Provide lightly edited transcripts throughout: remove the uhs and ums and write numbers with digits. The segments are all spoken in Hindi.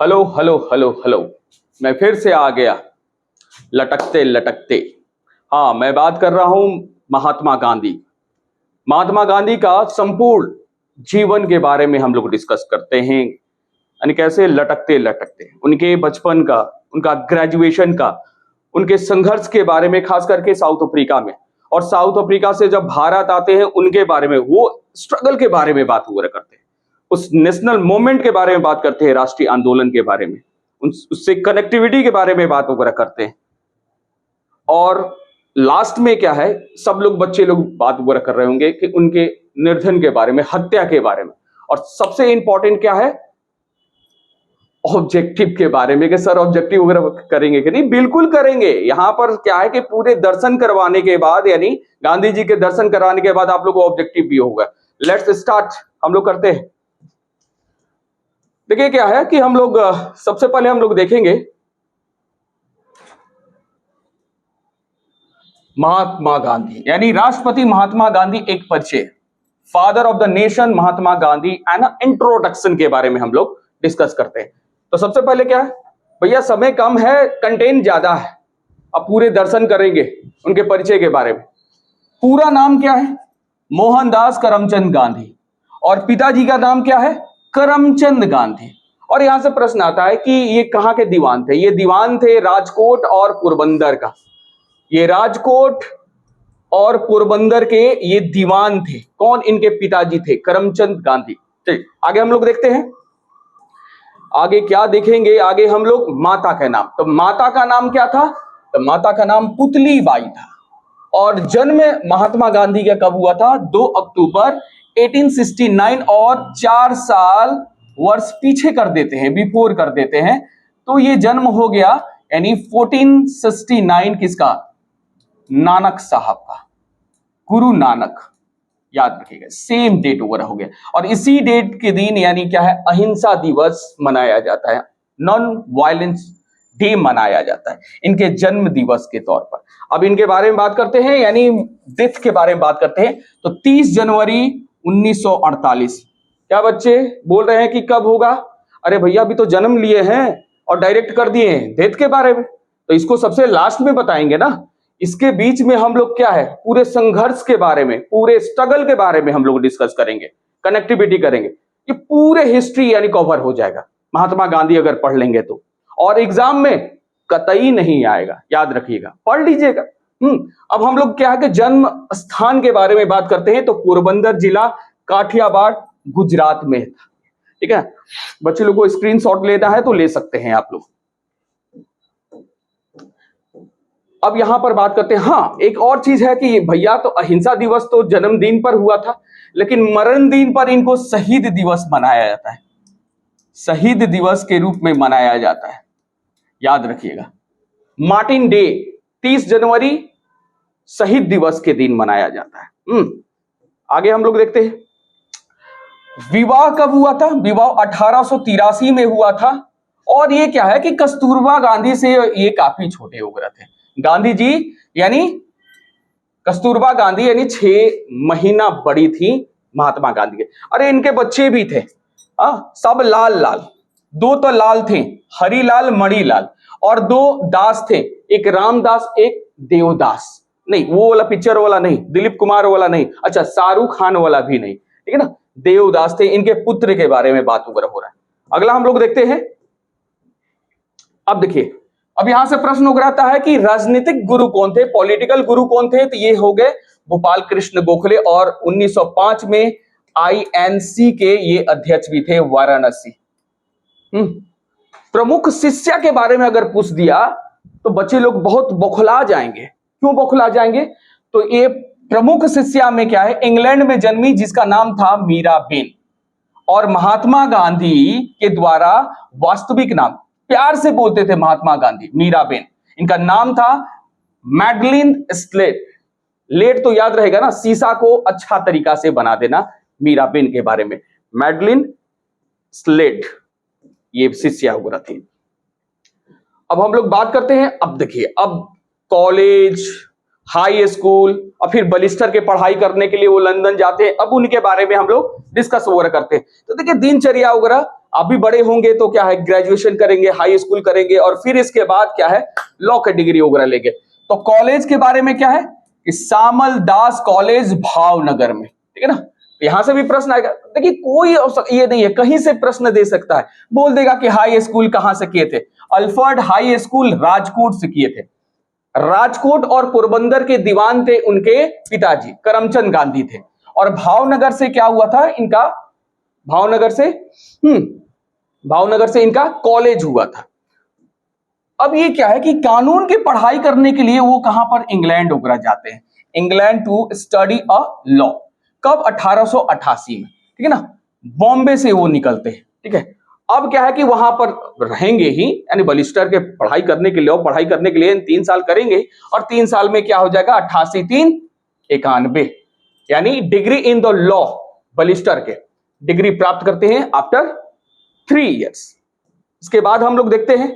Hello hello hello hello. मैं फिर से आ गया लटकते लटकते। हाँ, मैं बात कर रहा हूं महात्मा गांधी। महात्मा गांधी का संपूर्ण जीवन के बारे में हम लोग डिस्कस करते हैं, यानी कैसे लटकते लटकते उनके बचपन का, उनका ग्रेजुएशन का, उनके संघर्ष के बारे में, खास करके साउथ अफ्रीका में, और साउथ अफ्रीका से जब भारत आते हैं उनके बारे में, वो स्ट्रगल के बारे में बात हुआ करते हैं, उस नेशनल मूवमेंट के बारे में बात करते हैं, राष्ट्रीय आंदोलन के बारे में, उससे कनेक्टिविटी के बारे में बात वगैरह करते हैं। और लास्ट में क्या है, सब लोग बच्चे लोग बात वगैरह कर रहे होंगे कि उनके निर्धन के बारे में, हत्या के बारे में, और सबसे इंपॉर्टेंट क्या है, ऑब्जेक्टिव के बारे में कि सर ऑब्जेक्टिव वगैरह करेंगे कि नहीं। बिल्कुल करेंगे। यहां पर क्या है कि पूरे दर्शन करवाने के बाद, यानी गांधी जी के दर्शन कराने के बाद आप लोग को ऑब्जेक्टिव भी होगा। लेट्स स्टार्ट, हम लोग करते हैं। देखिए क्या है कि हम लोग सबसे पहले हम लोग देखेंगे महात्मा गांधी, यानी राष्ट्रपति महात्मा गांधी एक परिचय, father of the nation Mahatma Gandhi and introduction के बारे में हम लोग डिस्कस करते हैं। तो सबसे पहले क्या है भैया, समय कम है, कंटेंट ज्यादा है, अब पूरे दर्शन करेंगे उनके परिचय के बारे में। पूरा नाम क्या है, मोहनदास करमचंद गांधी, और पिताजी का नाम क्या है, करमचंद गांधी। और यहां से प्रश्न आता है कि ये कहां के दीवान थे। ये दीवान थे राजकोट और पोरबंदर का। ये राजकोट और पोरबंदर के ये दीवान थे। कौन, इनके पिताजी थे, करमचंद गांधी। ठीक, आगे हम लोग देखते हैं। आगे क्या देखेंगे, आगे हम लोग माता का नाम। तो माता का नाम क्या था, तो माता का नाम पुतली बाई था। और जन्म महात्मा गांधी का कब हुआ था, 2 अक्टूबर 1869। और 4 साल वर्ष पीछे कर देते हैं, बिफोर कर देते हैं, तो ये जन्म हो गया यानी 1469 किसका, नानक साहब का, गुरु नानक। याद रखिएगा, सेम डेट वगैरह हो गया। और इसी डेट के दिन यानी क्या है, अहिंसा दिवस मनाया जाता है, नॉन वायलेंस डे मनाया जाता है इनके जन्म दिवस के तौर पर। अब इनके बारे में बात करते हैं, यानी डेथ के बारे में बात करते हैं। तो 30 जनवरी 1948। क्या बच्चे बोल रहे हैं कि कब होगा, अरे भैया अभी तो जन्म लिए हैं और डायरेक्ट कर दिए हैं डेथ के बारे में, तो इसको सबसे लास्ट में बताएंगे ना। इसके बीच में हम लोग क्या है, पूरे संघर्ष के बारे में, पूरे स्ट्रगल के बारे में हम लोग डिस्कस करेंगे, कनेक्टिविटी करेंगे। ये पूरे हिस्ट्री यानी कवर हो जाएगा महात्मा गांधी अगर पढ़ लेंगे तो। और एग्जाम में कतई नहीं आएगा, याद रखिएगा, पढ़ लीजिएगा। अब हम लोग क्या है कि जन्म स्थान के बारे में बात करते हैं। तो पोरबंदर जिला, काठियावाड़, गुजरात में था। ठीक है, बच्चे लोग को स्क्रीनशॉट लेना है तो ले सकते हैं आप लोग। अब यहां पर बात करते हैं, हाँ एक और चीज है कि भैया तो अहिंसा दिवस तो जन्मदिन पर हुआ था, लेकिन मरण दिन पर इनको शहीद दिवस मनाया जाता है, शहीद दिवस के रूप में मनाया जाता है, याद रखिएगा। मार्टिन डे 30 जनवरी शहीद दिवस के दिन मनाया जाता है। आगे हम लोग देखते हैं, विवाह कब हुआ था, विवाह 1883 में हुआ था। और ये क्या है कि कस्तूरबा गांधी से ये काफी छोटे हो गए थे। गांधी जी यानी कस्तूरबा गांधी यानी 6 महीना बड़ी थी महात्मा गांधी के। अरे इनके बच्चे भी थे, सब लाल लाल, 2 तो लाल थे, हरिलाल मणिलाल, और 2 दास थे, एक रामदास एक देवदास। नहीं वो वाला पिक्चर वाला नहीं, दिलीप कुमार वाला नहीं, अच्छा शाहरुख खान वाला भी नहीं, ठीक है ना, देवदास थे। इनके पुत्र के बारे में बात वगैरह हो रहा है। अगला हम लोग देखते हैं। अब देखिए, अब यहां से प्रश्न उभरता है कि राजनीतिक गुरु कौन थे, पॉलिटिकल गुरु कौन थे। तो ये हो गए गोपाल कृष्ण गोखले, और 1905 में आईएनसी के ये अध्यक्ष भी थे, वाराणसी। प्रमुख शिष्य के बारे में अगर पूछ दिया तो बच्चे लोग बहुत बौखला जाएंगे। क्यों बौखला जाएंगे, तो ये प्रमुख शिष्या में क्या है, इंग्लैंड में जन्मी जिसका नाम था मीराबेन, और महात्मा गांधी के द्वारा वास्तविक नाम, प्यार से बोलते थे महात्मा गांधी, मीराबेन, इनका नाम था मैडलिन स्लेट। लेट तो याद रहेगा ना, शीशा को अच्छा तरीका से बना देना। मीराबेन के बारे में, मैडलिन स्लेट ये शिष्या वगैरह थी। अब हम लोग बात करते हैं, अब देखिए, अब कॉलेज, हाई स्कूल, और फिर बलिस्टर के पढ़ाई करने के लिए वो लंदन जाते हैं। अब उनके बारे में हम लोग डिस्कस वगैरह करते हैं। तो देखिए दिनचर्या वगैरह, आप भी बड़े होंगे तो क्या है, ग्रेजुएशन करेंगे, हाई स्कूल करेंगे और फिर इसके बाद क्या है, लॉ की डिग्री वगैरह लेंगे। तो कॉलेज के बारे में क्या है कि सामल दास कॉलेज भावनगर में, ठीक है ना। यहां से भी प्रश्न आएगा। देखिए कोई ये नहीं है, कहीं से प्रश्न दे सकता है, बोल देगा कि हाई स्कूल कहां से किए थे, अल्फर्ड हाई स्कूल राजकोट से किए थे। राजकोट और पोरबंदर के दीवान थे उनके पिताजी, करमचंद गांधी थे। और भावनगर से क्या हुआ था इनका, भावनगर से इनका कॉलेज हुआ था। अब ये क्या है कि कानून की पढ़ाई करने के लिए वो कहां पर, इंग्लैंड वगैरह जाते हैं, England to study a law. कब, 1888 में, ठीक है ना। बॉम्बे से वो निकलते हैं, ठीक है। अब क्या है कि वहां पर रहेंगे ही, यानी बैरिस्टर के पढ़ाई करने के लिए, और पढ़ाई करने के लिए 3 साल करेंगे, और 3 साल में क्या हो जाएगा, 88 3 91, यानी degree in the law, barrister के डिग्री प्राप्त करते हैं आफ्टर 3 इयर्स। इसके बाद हम लोग देखते हैं,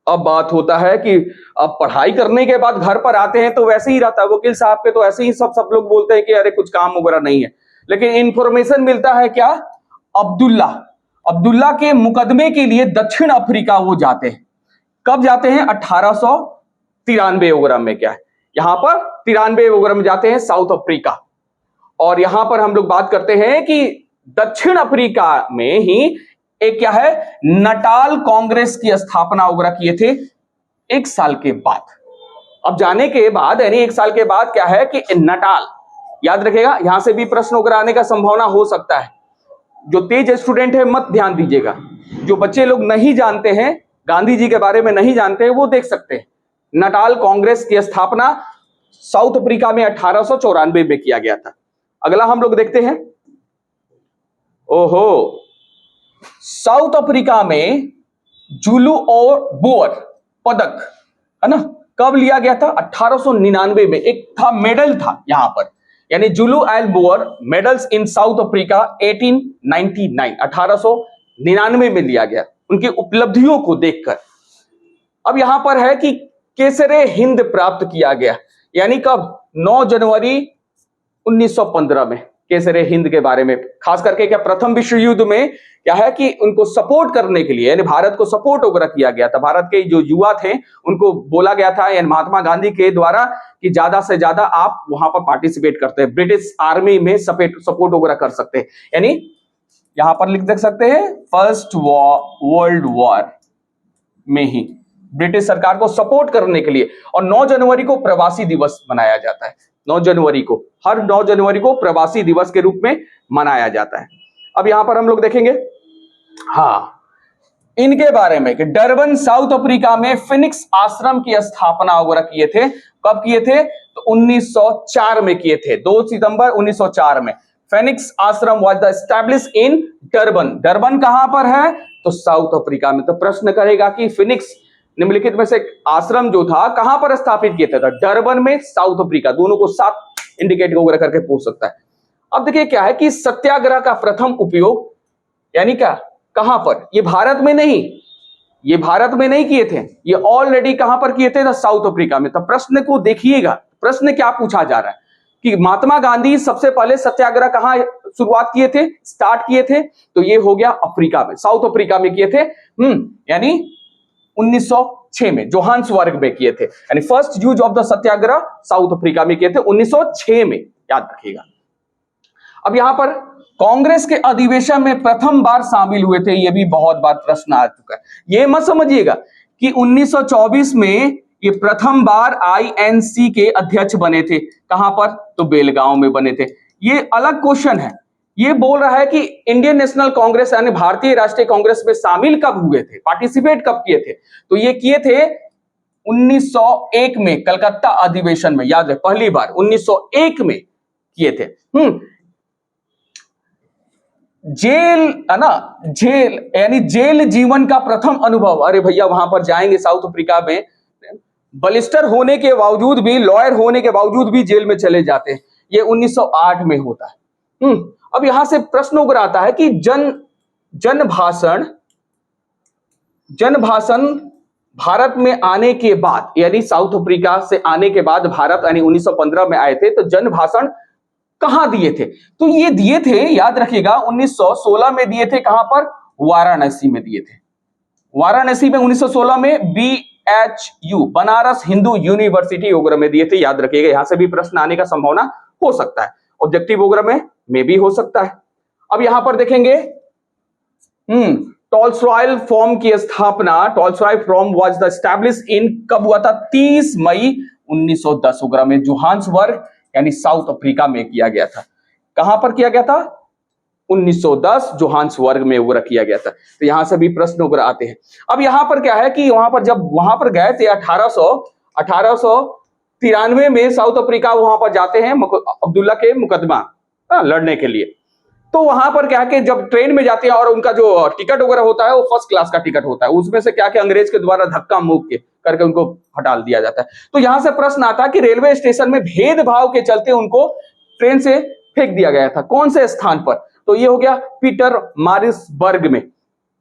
अब बात होता है कि अब पढ़ाई करने के बाद घर पर आते हैं तो वैसे ही रहता है, वकील साहब के तो ऐसे ही सब लोग बोलते हैं कि अरे कुछ काम वगैरह नहीं है, लेकिन इंफॉर्मेशन मिलता है क्या, अब्दुल्ला के मुकदमे के लिए दक्षिण अफ्रीका वो जाते हैं। कब जाते हैं, 1893 वगैरह में, क्या है यहां पर 93 वगैरह में जाते हैं साउथ अफ्रीका। और यहां पर हम लोग बात करते हैं कि दक्षिण अफ्रीका में ही एक क्या है, नटाल कांग्रेस की स्थापना वगैरह किए थे 1 साल के बाद। अब जाने के बाद, यानी 1 साल के बाद क्या है कि नटाल, याद रखेगा, यहां से भी प्रश्न वगैरह आने का संभावना हो सकता है। जो तेज स्टूडेंट है मत ध्यान दीजिएगा, जो बच्चे लोग नहीं जानते हैं, गांधी जी के बारे में नहीं जानते हैं, वो देख सकते हैं। नटाल कांग्रेस की स्थापना साउथ अफ्रीका में 1894 में किया गया था। अगला हम लोग देखते हैं, ओहो, साउथ अफ्रीका में जुलू और बोअर पदक, है ना, कब लिया गया था, 1899 में। एक था, मेडल था यहां पर, यानी Zulu and Boer medals in South Africa 1899 में लिया गया, उनकी उपलब्धियों को देखकर। अब यहां पर है कि केसरे हिंद प्राप्त किया गया, यानी कब, 9 जनवरी 1915 में केसरे हिंद के बारे में, खास करके क्या प्रथम विश्व युद्ध में क्या है कि उनको सपोर्ट करने के लिए, यानी भारत को सपोर्ट वगैरह किया गया था। भारत के जो युवा थे उनको बोला गया था, यानी महात्मा गांधी के द्वारा, कि ज्यादा से ज्यादा आप वहां पर पार्टिसिपेट करते हैं, ब्रिटिश आर्मी में सपोर्ट वगैरह कर सकते हैं। यानी यहां पर लिख देख सकते हैं, फर्स्ट वर्ल्ड वॉर में ही ब्रिटिश सरकार को सपोर्ट करने के लिए। और 9 जनवरी को प्रवासी दिवस मनाया जाता है, 9 जनवरी को, हर 9 जनवरी को प्रवासी दिवस के रूप में मनाया जाता है। अब यहां पर हम लोग देखेंगे, इनके बारे में कि डरबन साउथ अफ्रीका में फिनिक्स आश्रम की स्थापना वगैरह किए थे। कब किए थे, तो 1904 में किए थे, 2 सितंबर 1904 में फिनिक्स आश्रम was the establish in Durban. Durban कहां पर है, तो साउथ अफ्रीका में। तो प्रश्न करेगा कि फिनिक्स निम्नलिखित में से आश्रम जो था कहां पर स्थापित किए थे, तो डरबन में, साउथ अफ्रीका, दोनों को साथ इंडिकेट वगैरह करके पूछ सकता है। अब देखिए क्या है कि सत्याग्रह का प्रथम उपयोग, यानी क्या, कहां पर, ये भारत में नहीं, ये भारत में नहीं किए थे, ये ऑलरेडी कहां पर किए थे, साउथ अफ्रीका में। तो प्रश्न को देखिएगा, प्रश्न क्या पूछा जा रहा है कि महात्मा गांधी सबसे पहले सत्याग्रह कहां शुरुआत किए थे, स्टार्ट किए थे, तो ये हो गया अफ्रीका में, साउथ अफ्रीका में किए थे, यानी 1906 में जोहान्सबर्ग में किए थे, यानी first use of the Satyagraha south Africa में किए थे 1906 में, याद रखिएगा। अब यहां पर कांग्रेस के अधिवेशन में प्रथम बार शामिल हुए थे, यह भी बहुत बार प्रश्न आ चुका है। यह मत समझिएगा कि 1924 में ये प्रथम बार आईएनसी के अध्यक्ष बने थे, कहां पर, तो बेलगांव में बने थे। ये अलग क्वेश्चन है, ये बोल रहा है कि इंडियन नेशनल कांग्रेस यानी भारतीय राष्ट्रीय कांग्रेस में शामिल कब हुए थे, पार्टिसिपेट कब किए थे, तो ये किए थे 1901 में कलकत्ता अधिवेशन में, याद है, पहली बार 1901 में किए थे। जेल, है ना, जेल यानी जेल जीवन का प्रथम अनुभव, अरे भैया वहां पर जाएंगे साउथ अफ्रीका में, बैरिस्टर होने के बावजूद भी, लॉयर होने के बावजूद भी जेल में चले जाते हैं, ये 1908 में होता है। अब यहां से प्रश्न उभर आता है कि जन भाषण भारत में आने के बाद, यानी साउथ अफ्रीका से आने के बाद भारत, यानी 1915 में आए थे, तो जन भाषण कहां दिए थे? तो ये दिए थे, याद रखिएगा, 1916 में दिए थे। कहां पर? वाराणसी में दिए थे। वाराणसी में 1916 में BHU, बनारस हिंदू यूनिवर्सिटी वगैरह में दिए थे। याद रखिएगा, यहां से भी प्रश्न आने का संभावना हो सकता है, ऑब्जेक्टिव वगैरह में भी हो सकता है। अब यहां पर देखेंगे, टॉल्स्टॉय फॉर्म की स्थापना, Tolstoy form was the establish in, कब हुआ था? 30 मई 1910 वगैरह में, जोहान्सबर्ग यानी साउथ अफ्रीका में किया गया था। कहां पर किया गया था? 1910 जोहान्सबर्ग में वगैरह किया गया था। तो यहां से भी प्रश्न वगैरह आते हैं। अब यहां पर क्या है कि वहां पर जब वहां पर गए थे 1893 में साउथ अफ्रीका, वहां पर जाते हैं अब्दुल्ला के मुकदमा लड़ने के लिए। तो वहां पर क्या है कि जब ट्रेन में जाते हैं और उनका जो टिकट वगैरह होता है वो फर्स्ट क्लास का टिकट होता है, उसमें से क्या कि अंग्रेज के द्वारा धक्का मुक्क के करके उनको हटा दिया जाता है। तो यहां से प्रश्न आता है कि रेलवे स्टेशन में भेदभाव के चलते उनको ट्रेन से फेंक दिया गया था। कौन से स्थान पर? तो ये हो गया पीटर मारिसबर्ग में,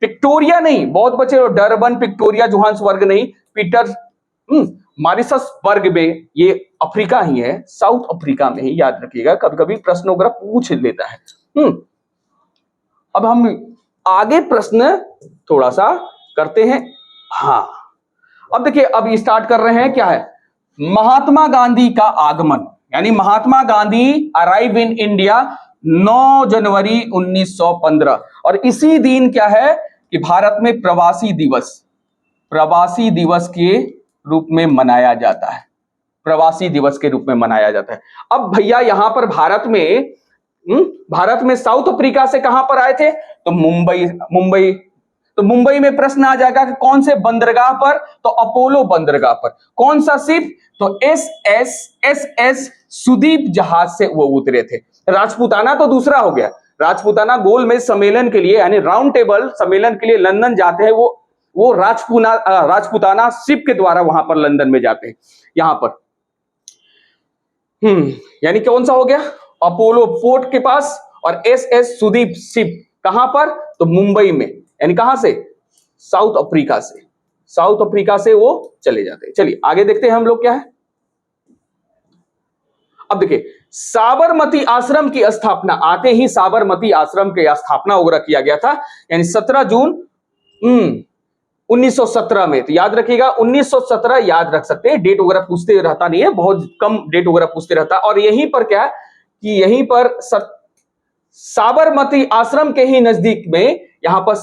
विक्टोरिया नहीं, बहुत बचे, डरबन, विक्टोरिया, जोहान्सबर्ग नहीं, पीटर मारिसबर्ग में। ये अफ्रीका ही है, साउथ अफ्रीका में ही, याद रखिएगा, कभी कभी प्रश्न वगैरह पूछ लेता है। अब हम आगे प्रश्न थोड़ा सा करते हैं। हाँ, अब देखिए, अब स्टार्ट कर रहे हैं, क्या है? महात्मा गांधी का आगमन, यानी Mahatma Gandhi arrive in India 9 जनवरी 1915। और इसी दिन क्या है कि भारत में प्रवासी दिवस के रूप में मनाया जाता है। प्रवासी दिवस के रूप में मनाया जाता है। अब भैया यहां पर भारत में साउथ अफ्रीका से कहां पर आए थे? तो मुंबई में प्रश्न आ जाएगा कि कौन से बंदरगाह पर? तो अपोलो बंदरगाह पर। कौन सा शिप? तो एस सुदीप जहाज से वो उतरे थे। राजपूताना तो दूसरा हो गया, राजपूताना गोलमेज सम्मेलन के लिए, यानी राउंड टेबल सम्मेलन के लिए लंदन जाते हैं, वो राजपूताना शिप के द्वारा वहां पर लंदन में जाते हैं। यहां पर यानी कौन सा हो गया? अपोलो फोर्ट के पास। और एस सुदीप शिप कहां पर? तो मुंबई में, यानी कहां से? साउथ अफ्रीका से वो चले जाते हैं। चलिए आगे देखते हैं हम लोग क्या है। अब देखिए, साबरमती आश्रम की स्थापना, आते ही साबरमती आश्रम की स्थापना वगैरह किया गया था, यानी 17 जून 1917 में। तो याद रखिएगा 1917 याद रख सकते हैं, डेट वगैरह पूछते रहता नहीं है, बहुत कम डेट वगैरह पूछते रहता है। और यहीं पर क्या है कि यहीं पर साबरमती आश्रम के ही नजदीक में यहां पर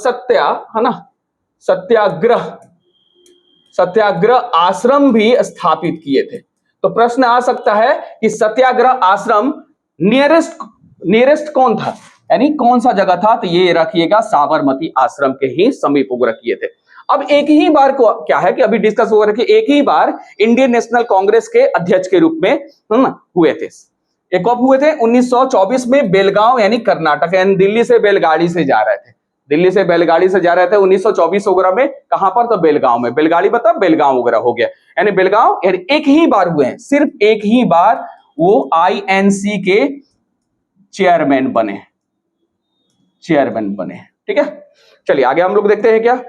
सत्याग्रह आश्रम भी स्थापित किए थे। तो प्रश्न आ सकता है कि सत्याग्रह आश्रम नियरेस्ट कौन था, यानी कौन सा जगह था? तो ये रखिएगा साबरमती आश्रम के ही समीप वगैरह किए थे। अब एक ही बार को क्या है कि अभी डिस्कस हो रहा है कि एक ही बार इंडियन नेशनल कांग्रेस के अध्यक्ष के रूप में हुए थे। एक कब हुए थे? 1924 में, बेलगांव यानी कर्नाटक, यानी दिल्ली से बैलगाड़ी से जा रहे थे, 1924 वगैरह में। कहां पर? तो बेलगांव में। बेलगाड़ी मतलब बेलगांव वगैरह हो गया, यानी बेलगांव, यानी एक ही बार हुए हैं, सिर्फ एक ही बार वो INC के चेयरमैन बने। ठीक है, चलिए आगे हम लोग देखते हैं क्या।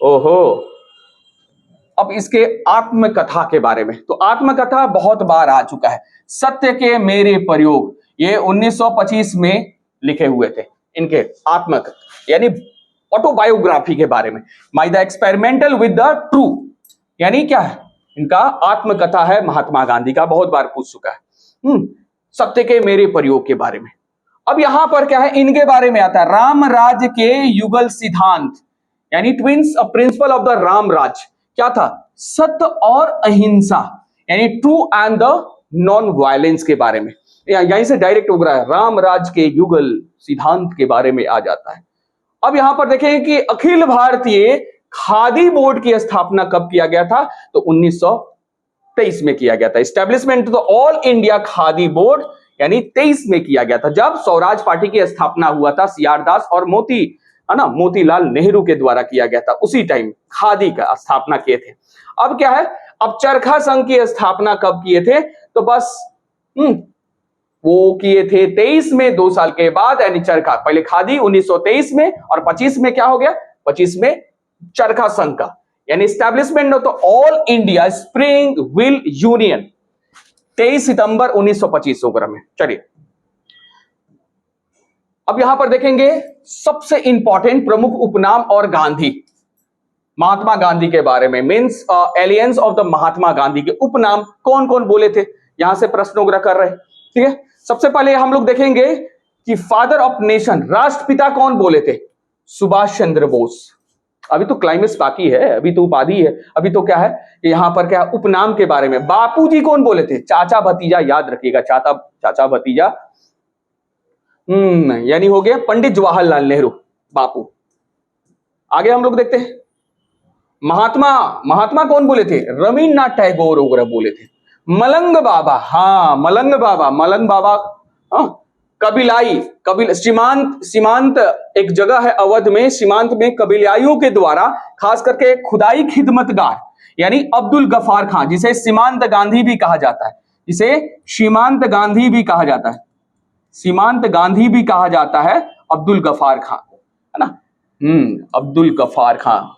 ओहो, अब इसके आत्मकथा के बारे में। तो आत्मकथा बहुत बार आ चुका है। सत्य के मेरे प्रयोग, ये 1925 में लिखे हुए थे, इनके आत्मकथा यानी ऑटोबायोग्राफी के बारे में। My the experimental with the true, यानी क्या है? इनका आत्मकथा है महात्मा गांधी का, बहुत बार पूछ चुका है। सत्य के मेरे प्रयोग के बारे में। अब यहां पर क्या है, इनके बारे में आता है राम राज्य के युगल सिद्धांत, यानी twins principle of the Ram Raj. क्या था? सत्य और अहिंसा, यानी true and the non violence के बारे में। यहीं से डायरेक्ट उग रहा है, राम राज के युगल सिद्धांत के बारे में आ जाता है। अब यहां पर देखें कि अखिल भारतीय खादी बोर्ड की स्थापना कब किया गया था? तो 1923 में किया गया था। एस्टेब्लिशमेंट तो ऑल इंडिया खादी बोर्ड, यानी 23 में किया गया था, जब स्वराज पार्टी की स्थापना हुआ था, CR दास और मोतीलाल नेहरू के द्वारा किया गया था। उसी टाइम खादी का स्थापना किए थे। अब क्या है, अब चरखा संघ की स्थापना कब किए थे? तो बस वो किए थे 23 में, 2 साल के बाद, यानी चरखा, पहले खादी 1923 में और 25 में क्या हो गया? 25 में चरखा संघ का, यानी establishment of the all India spring wheel union. 23 सितंबर 1925 उपग्रह में। चलिए अब यहां पर देखेंगे सबसे इंपॉर्टेंट प्रमुख उपनाम और गांधी, महात्मा गांधी के बारे में, means aliens of the Mahatma Gandhi के उपनाम कौन कौन बोले थे, यहां से प्रश्न वगैरह कर रहे हैं। ठीक है, सबसे पहले हम लोग देखेंगे कि फादर ऑफ नेशन, राष्ट्रपिता कौन बोले थे, सुभाष चंद्र बोस। अभी तो क्लाइमेक्स बाकी है, अभी तो उपाधि है, अभी तो क्या है कि यहां पर क्या है उपनाम के बारे में। बापूजी कौन बोले थे, चाचा भतीजा, याद रखिएगा, चाचा भतीजा, यानी हो गया पंडित जवाहरलाल नेहरू, बापू। आगे हम लोग देखते हैं महात्मा कौन बोले थे, रविन्द्रनाथ टैगोर वगैरह बोले थे। मलंग बाबा, हाँ मलंग बाबा, हाँ कबिल सीमांत एक जगह है अवध में, सीमांत में कबिलाइयों के द्वारा खास करके खुदाई खिदमतगार यानी अब्दुल गफ्फार खान, जिसे सीमांत गांधी भी कहा जाता है, सीमांत गांधी भी कहा जाता है, अब्दुल गफ्फार खान, है ना। अब्दुल गफ्फार खान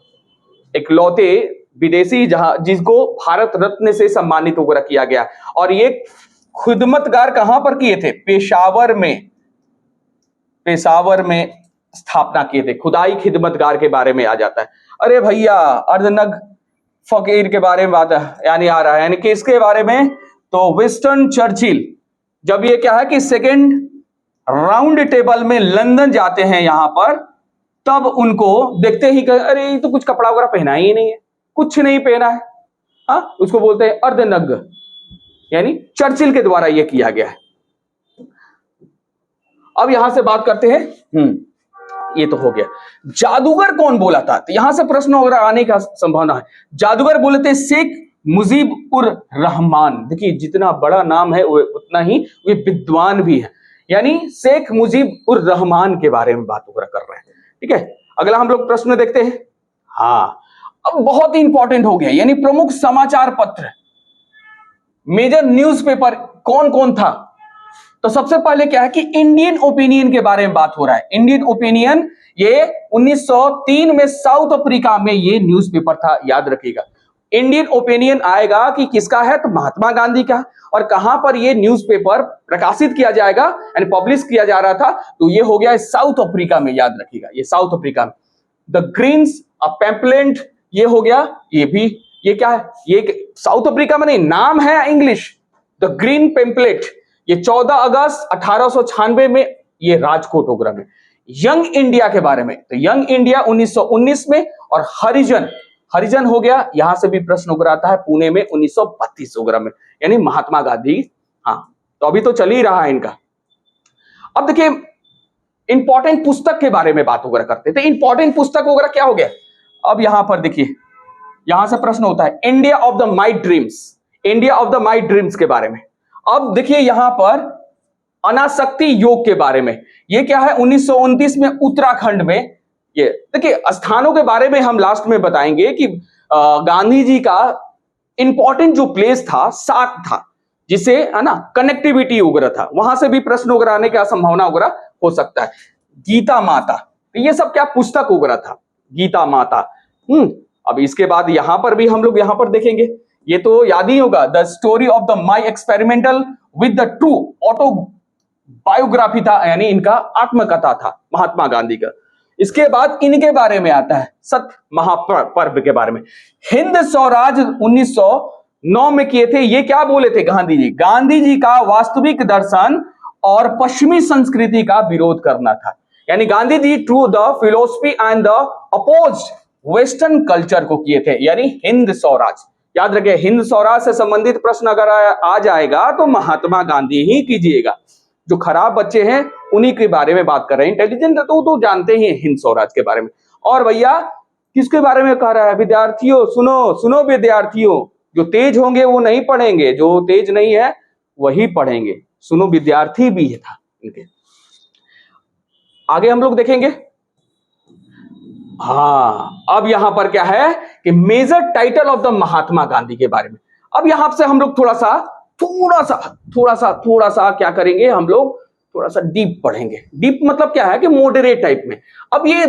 इकलौते विदेशी जिसको भारत रत्न से सम्मानित वगैरह किया गया। और ये खिदमतगार कहां पर किए थे, पेशावर में स्थापना किए थे। खुदाई खिदमतगार के बारे में आ जाता है। अरे भैया अर्धनग फकीर के बारे में बात यानी आ रहा है, यानी किसके बारे में, तो विंस्टन चर्चिल, जब ये क्या है कि सेकेंड राउंड टेबल में लंदन जाते हैं यहां पर, तब उनको देखते ही अरे ये तो कुछ कपड़ा वगैरह पहना ही नहीं है, कुछ नहीं पहना है, हाँ उसको बोलते हैं अर्धनग्न, यानी चर्चिल के द्वारा यह किया गया है। अब यहां से बात करते हैं, ये तो हो गया। जादूगर कौन बोला था, तो यहां से प्रश्न वगैरह आने का संभावना है। जादूगर बोले थे शेख मुजीब उर रहमान। देखिए जितना बड़ा नाम है उतना ही वे विद्वान भी है, यानी शेख मुजीब उर रहमान के बारे में बात वगैरह कर रहे हैं। ठीक है, अगला हम लोग प्रश्न देखते हैं। हाँ अब बहुत ही इंपॉर्टेंट हो गया, यानी प्रमुख समाचार पत्र, मेजर न्यूज़पेपर कौन कौन था। तो सबसे पहले क्या है कि इंडियन ओपिनियन के बारे में बात हो रहा है। इंडियन ओपिनियन ये 1903 में साउथ अफ्रीका में ये न्यूज़पेपर था, याद रखिएगा। इंडियन ओपिनियन आएगा कि किसका है, तो महात्मा गांधी का। और कहां पर ये न्यूज़पेपर प्रकाशित किया जाएगा यानी पब्लिश किया जा रहा था, तो ये हो गया साउथ अफ्रीका में, याद रखिएगा ये साउथ अफ्रीका में। द ग्रीन्स अ पैम्पलेट ये हो गया, ये क्या है, ये साउथ अफ्रीका में नहीं, नाम है इंग्लिश, द ग्रीन पैम्पलेट, ये 14 अगस्त 1896 में ये राजकोट वगैरह में। यंग इंडिया के बारे में, तो यंग इंडिया 1919 में। और हरिजन हो गया, यहां से भी प्रश्न वगैरह आता है, पुणे में 1932 वगैरह में, यानी महात्मा गांधी। हाँ तो अभी तो चल ही रहा है इनका। अब देखिए इंपॉर्टेंट पुस्तक के बारे में बात वगैरह करते थे। इंपॉर्टेंट पुस्तक वगैरह क्या हो गया, अब यहां पर देखिए, यहां से प्रश्न होता है India of the my dreams के बारे में। अब देखिए यहां पर अनासक्ति योग के बारे में, ये क्या है 1929 में उत्तराखंड में। ये देखिए स्थानों के बारे में हम लास्ट में बताएंगे कि गांधी जी का इंपॉर्टेंट जो प्लेस था सात था, जिसे है ना कनेक्टिविटी वगैरह था, वहां से भी प्रश्न वगैरह आने का संभावना वगैरह हो सकता है। गीता माता, तो ये सब क्या पुस्तक वगैरह था, गीता माता। अब इसके बाद यहां पर भी हम लोग यहां पर देखेंगे, ये तो याद ही होगा, the story of the my experimental with the true autobiography था, यानी इनका आत्मकथा था महात्मा गांधी का। इसके बाद इनके बारे में आता है सत्य महापर्व के बारे में। हिंद स्वराज 1909 में किए थे, ये क्या बोले थे गांधी जी का वास्तविक दर्शन और पश्चिमी संस्कृति का विरोध करना था, यानी Gandhi ji through the philosophy and the opposed western culture को किए थे, यानी हिंद स्वराज। याद रखिए हिंद स्वराज से संबंधित प्रश्न अगर आ जाएगा तो महात्मा गांधी ही कीजिएगा। जो खराब बच्चे हैं उन्हीं के बारे में बात कर रहे हैं, इंटेलिजेंट तो जानते ही हैं हिंद स्वराज के बारे में। और भैया किसके बारे में कह रहा है, विद्यार्थियों सुनो विद्यार्थियों, जो तेज होंगे वो नहीं पढ़ेंगे, जो तेज नहीं है वही पढ़ेंगे। सुनो विद्यार्थी भी था इनके। आगे हम लोग देखेंगे। हाँ अब यहां पर क्या है कि major title of the Mahatma Gandhi के बारे में। अब यहां से हम लोग थोड़ा सा क्या करेंगे, हम लोग थोड़ा सा डीप पढ़ेंगे। डीप मतलब क्या है कि मॉडरेट टाइप में। अब ये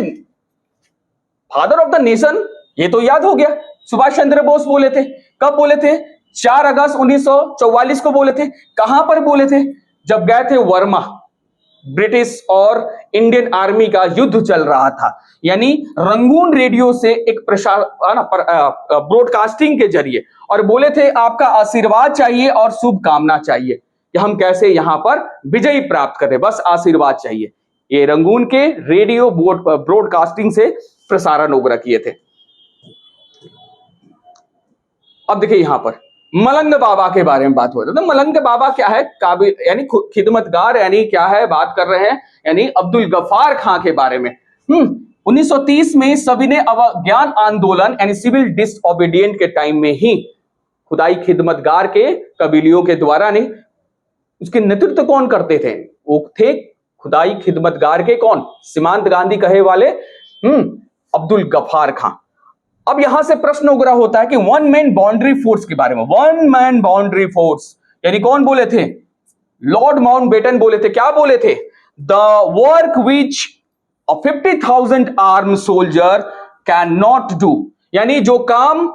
फादर ऑफ द नेशन ये तो याद हो गया, सुभाष चंद्र बोस बोले थे। कब बोले थे 4 अगस्त 1944 को बोले थे। कहां पर बोले थे? जब गए थे वर्मा, ब्रिटिश और इंडियन आर्मी का युद्ध चल रहा था, यानी रंगून रेडियो से एक ब्रॉडकास्टिंग के जरिए, और बोले थे आपका आशीर्वाद चाहिए और शुभकामना चाहिए कि हम कैसे यहां पर विजयी प्राप्त करें, बस आशीर्वाद चाहिए। ये रंगून के रेडियो ब्रॉडकास्टिंग से प्रसारण वगैरह किए थे। अब देखिए यहां पर मलंग बाबा के बारे में बात हो रही है। तो मलंग बाबा क्या है? काबिल यानी खिदमतगार, यानी क्या है बात कर रहे हैं, यानी अब्दुल गफ्फार खां के बारे में। 1930 में सविनय अवज्ञान आंदोलन यानी सिविल डिसओबीडिएंट के टाइम में ही खुदाई खिदमतगार के कबीलियों के द्वारा नहीं, उसके नेतृत्व कौन करते थे? वो थे खुदाई खिदमतगार के कौन? सीमांत गांधी कहे वाले अब्दुल गफ्फार खां। अब यहां से प्रश्न उग्र होता है कि वन मैन बाउंड्री फोर्स के बारे में। वन मैन बाउंड्री फोर्स यानी कौन बोले थे? लॉर्ड माउंटबेटन बोले थे। क्या बोले थे? The work which 50,000 arm soldier can not do, यानी जो काम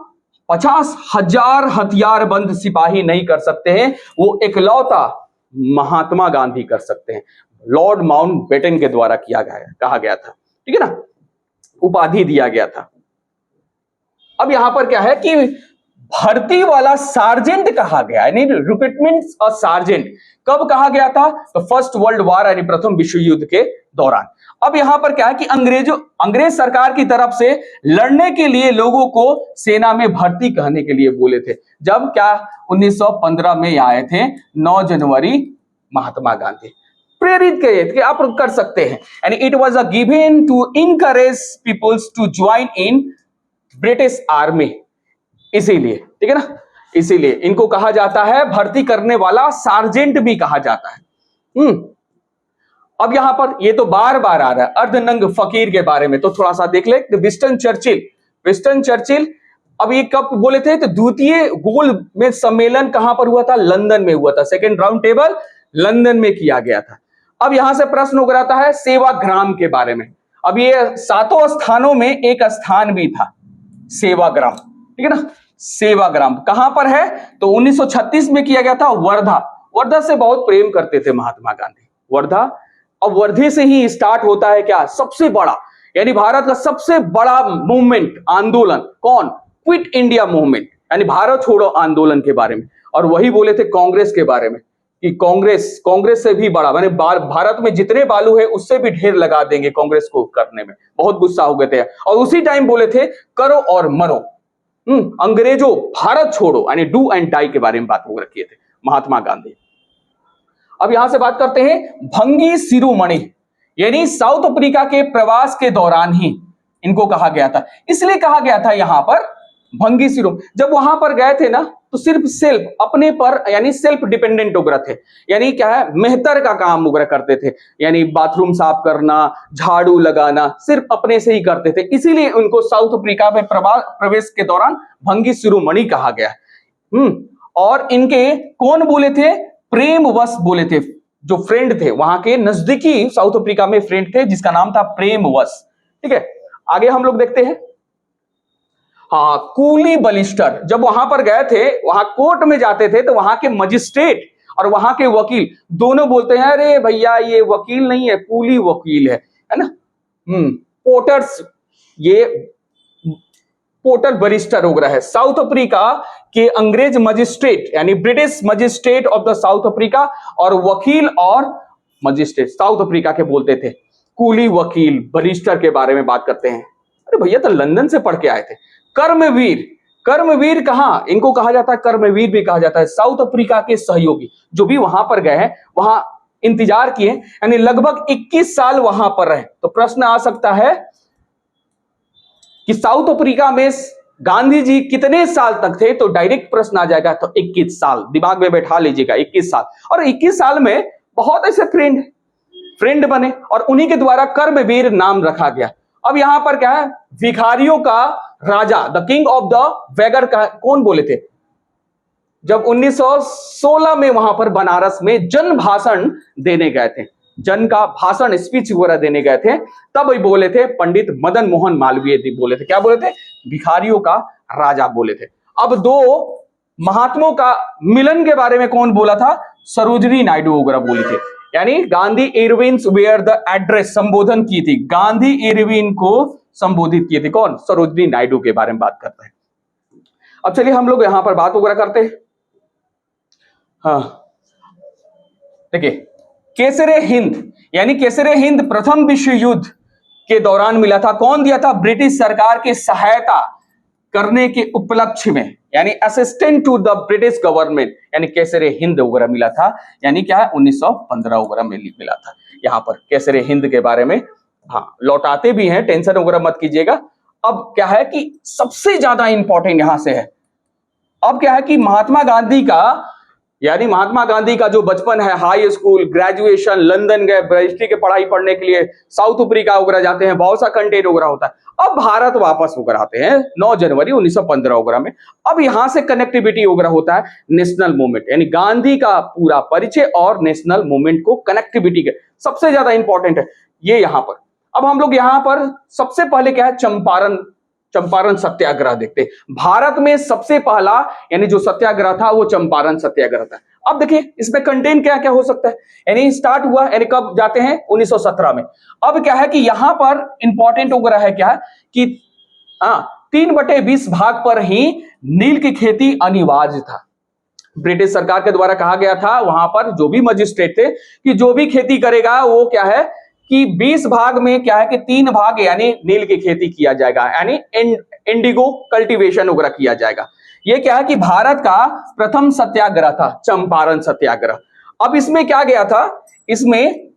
50,000 हथियारबंद सिपाही नहीं कर सकते हैं, वो इकलौता महात्मा गांधी कर सकते हैं। लॉर्ड माउंटबेटन के द्वारा कहा गया था, ठीक है ना, उपाधि दिया गया था। अब यहां पर क्या है कि भर्ती वाला सार्जेंट कहा गया, यानी रिक्रूटमेंट और सार्जेंट कब कहा गया था? तो फर्स्ट वर्ल्ड वॉर यानी प्रथम विश्व युद्ध के दौरान। अब यहां पर क्या है कि अंग्रेज सरकार की तरफ से लड़ने के लिए लोगों को सेना में भर्ती करने के लिए बोले थे। जब क्या 1915 में आए थे 9 जनवरी महात्मा गांधी, प्रेरित किए कि आप कर सकते हैं, यानी it was a given to encourage peoples to join in British army. इसीलिए, ठीक है ना, इसीलिए इनको कहा जाता है भर्ती करने वाला सार्जेंट भी कहा जाता है। अब यहां पर ये तो बार बार आ रहा है अर्धनंग फकीर के बारे में, तो थोड़ा सा देख ले। विंस्टन चर्चिल अब ये कब बोले थे? तो द्वितीय गोल में सम्मेलन कहां पर हुआ था? लंदन में हुआ था। सेकेंड राउंड टेबल लंदन में किया गया था। अब यहां से प्रश्न उग आता है सेवाग्राम के बारे में। अब ये 7 स्थानों में एक स्थान भी था सेवाग्राम, ठीक है ना। सेवाग्राम कहां पर है? तो 1936 में किया गया था वर्धा से बहुत प्रेम करते थे महात्मा गांधी। वर्धा, अब वर्धे से ही स्टार्ट होता है क्या? सबसे बड़ा, यानी भारत का सबसे बड़ा मूवमेंट, आंदोलन कौन? क्विट इंडिया मूवमेंट, यानी भारत छोड़ो आंदोलन के बारे में। और वही बोले थे कांग्रेस के बारे में कि कांग्रेस से भी बड़ा, माने भारत में जितने बालू है उससे भी ढेर लगा देंगे कांग्रेस को करने में। बहुत गुस्सा हो गए थे और उसी टाइम बोले थे करो और मरो, अंग्रेजों भारत छोड़ो, यानी डू एंड डाई के बारे में बात हो रखी थे महात्मा गांधी। अब यहां से बात करते हैं भंगी शिरोमणि, यानी साउथ अफ्रीका के प्रवास के दौरान ही इनको कहा गया था। इसलिए कहा गया था यहां पर भंगी शिरोमणि, जब वहां पर गए थे ना तो सिर्फ सेल्फ अपने पर, यानी सेल्फ डिपेंडेंट उग्र थे, यानी क्या है मेहतर का काम उग्र करते थे, यानी बाथरूम साफ करना, झाड़ू लगाना सिर्फ अपने से ही करते थे। इसीलिए उनको साउथ अफ्रीका में प्रवेश के दौरान भंगी शिरोमणि कहा गया। और इनके कौन बोले थे? प्रेमवश बोले थे, जो फ्रेंड थे वहां के नजदीकी साउथ अफ्रीका में फ्रेंड थे जिसका नाम था प्रेमवश, ठीक है। आगे हम लोग देखते हैं, हाँ, कूली बलिस्टर जब वहां पर गए थे, वहां कोर्ट में जाते थे तो वहां के मजिस्ट्रेट और वहां के वकील दोनों बोलते हैं अरे भैया ये वकील नहीं है, कूली वकील है ना। पोर्टर्स, ये पोर्टर बरिस्टर हो रहा है। साउथ अफ्रीका के अंग्रेज मजिस्ट्रेट यानी British magistrate of the south Africa, और वकील और मजिस्ट्रेट साउथ अफ्रीका के बोलते थे कूली वकील बरिस्टर के बारे में बात करते हैं। अरे भैया तो लंदन से पढ़ के आए थे। कर्मवीर कहां इनको कहा जाता है? कर्मवीर भी कहा जाता है साउथ अफ्रीका के सहयोगी जो भी वहां पर गए हैं, वहां इंतजार किए, यानी लगभग 21 साल वहां पर रहे। तो प्रश्न आ सकता है कि साउथ अफ्रीका में गांधी जी कितने साल तक थे? तो डायरेक्ट प्रश्न आ जाएगा, तो 21 साल दिमाग में बैठा लीजिएगा, 21 साल। और 21 साल में बहुत ऐसे फ्रेंड बने और उन्हीं के द्वारा कर्मवीर नाम रखा गया। अब यहां पर क्या है? भिखारियों का राजा, the king of the beggar का कौन बोले थे? जब 1916 में वहां पर बनारस में जन भाषण देने गए थे, जन का भाषण स्पीच वगैरह देने गए थे, तब वही बोले थे पंडित मदन मोहन मालवीय जी बोले थे। क्या बोले थे? भिखारियों का राजा बोले थे। अब दो महात्मों का मिलन के बारे में कौन बोला था? सरोजिनी नायडू वगैरह बोली थी। यानी गांधी इरविन्स वेयर द एड्रेस, संबोधन की थी, गांधी इरविन को संबोधित किए थे कौन? सरोजिनी नायडू के बारे में बात करते हैं। अब चलिए हम लोग यहां पर बात वगैरह करते हैं। हाँ देखिए, केसरे हिंद, यानी केसरे हिंद प्रथम विश्व युद्ध के दौरान मिला था। कौन दिया था? ब्रिटिश सरकार की सहायता करने के उपलक्ष्य में, यानी assistant to the British government, यानी केसरे हिंद वगैरह मिला था। यानी क्या है, 1915 वगैरह में मिला था। यहां पर केसरे हिंद के बारे में हाँ लौटाते भी हैं, टेंशन वगैरह मत कीजिएगा। अब क्या है कि सबसे ज्यादा इंपॉर्टेंट यहां से है, अब क्या है कि महात्मा गांधी का, यानी महात्मा गांधी का जो बचपन है, हाई स्कूल, ग्रेजुएशन, लंदन गए, रजिस्ट्री की पढ़ाई पढ़ने के लिए, साउथ अफ्रीका वगैरह जाते हैं, बहुत सा कंटेंट वगैरह होता है। अब भारत वापस वगैरह आते हैं 9 जनवरी 1915 वगैरह में। अब यहां से कनेक्टिविटी वगैरह होता है नेशनल मूवमेंट, यानी गांधी का पूरा परिचय और नेशनल मूवमेंट को कनेक्टिविटी के सबसे ज्यादा इंपॉर्टेंट है ये यहां पर। अब हम लोग यहां पर सबसे पहले क्या है, चंपारण सत्याग्रह देखते हैं। भारत में सबसे पहला यानी जो सत्याग्रह था वो चंपारण सत्याग्रह था। अब देखिए इसमें कंटेंट क्या क्या हो सकता है, यानी स्टार्ट हुआ, यानी कब जाते हैं, 1917 में। अब क्या है कि यहां पर इंपॉर्टेंट वगैरह है क्या है कि 3/20 भाग पर ही नील की खेती अनिवार्य था। ब्रिटिश सरकार के द्वारा कहा गया था वहां पर जो भी मजिस्ट्रेट थे कि जो भी खेती करेगा वो क्या है कि 20 भाग में क्या है कि 3 भाग यानी नील की खेती किया जाएगा, यानी इंडिगो कल्टीवेशन वगैरह किया जाएगा। ये क्या है कि भारत का प्रथम सत्याग्रह था, चंपारण सत्याग्रह। अब इसमें क्या गया था, इसमें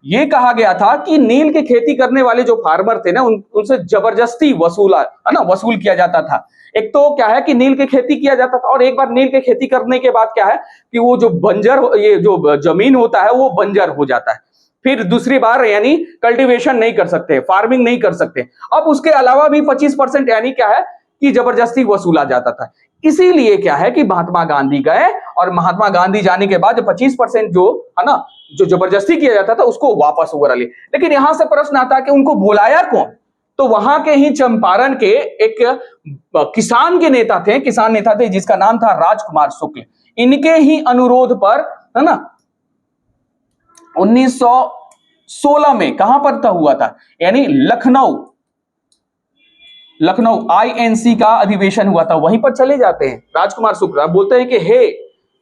ये कहा गया था कि नील की खेती करने वाले जो फार्मर थे ना, उनसे जबरदस्ती वसूल किया जाता था। एक तो क्या है कि नील की खेती किया जाता था, और एक बार नील की खेती करने के बाद क्या है कि वो जो ये जो जमीन होता है वो बंजर हो जाता है। फिर दूसरी बार यानी कल्टीवेशन नहीं कर सकते, फार्मिंग नहीं कर सकते। अब उसके अलावा भी 25% यानी क्या है कि जबरदस्ती वसूला जाता था। इसीलिए क्या है कि महात्मा गांधी गए, और महात्मा गांधी जाने के बाद 25% जो है ना, जो जबरदस्ती किया जाता था उसको वापस वगैरह लिए। लेकिन यहां से प्रश्न आता है कि उनको बुलाया कौन? तो वहां के ही चंपारण के एक किसान नेता थे जिसका नाम था राजकुमार शुक्ल। इनके ही अनुरोध पर है ना 1916 में कहां पर हुआ था, यानी लखनऊ INC का अधिवेशन हुआ था, वहीं पर चले जाते हैं राजकुमार शुक्ल, बोलते हैं कि हे